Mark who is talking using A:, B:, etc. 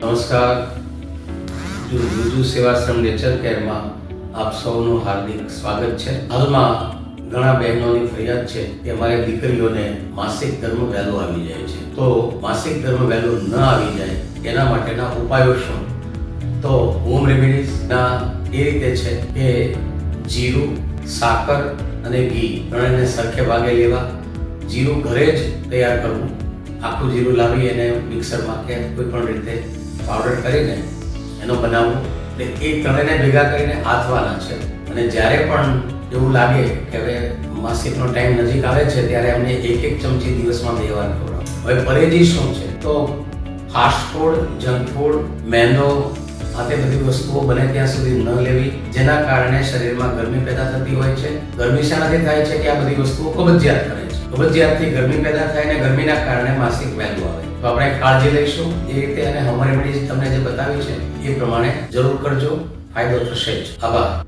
A: નમસ્કાર. જુજુ સેવાશ્રમ નેચર કેરમાં આપ સૌનું હાર્દિક સ્વાગત છે. હાલમાં ઘણા બહેનોની ફરિયાદ છે કે અમારી દીકરીઓને માસિક ધર્મ વહેલો આવી જાય છે. તો માસિક ધર્મ વહેલો ન આવી જાય એના માટેના ઉપાયો શું? તો હોમ રેમેડીઝના એ રીતે છે કે જીરું, સાકર અને ઘી ત્રણેયને સરખે ભાગે લેવા. જીરું ઘરે જ તૈયાર કરવું. આખું જીરું લાવી એને મિક્સરમાં કે કોઈ પણ રીતે પાવડર કરીને એનો બનાવવું. એટલે એ ત્રણેયને ભેગા કરીને આથવાના છે. અને જ્યારે પણ એવું લાગે કે હવે માસિકનો ટાઈમ નજીક આવે છે ત્યારે એમને એક ચમચી દિવસમાં 2 વાર ખવડાવવું. હવે પરેજી શું છે? તો ફાસ્ટ ફૂડ, જંક ફૂડ, મેંદો આ તે બધી વસ્તુઓ બને ત્યાં સુધી ન લેવી, જેના કારણે શરીરમાં ગરમી પેદા થતી હોય છે. ગરમી શાનાથી થાય છે કે આ બધી વસ્તુઓ કબજિયાત કરે છે. કબજિયાતથી ગરમી પેદા થાય ને ગરમીના કારણે માસિક વહેલું આવે. તો આપણે કાળજી લઈશું એ રીતે, અને હોમ રેમેડીઝ તમને જે બતાવી છે એ પ્રમાણે જરૂર કરજો, ફાયદો થશે જ. આભાર.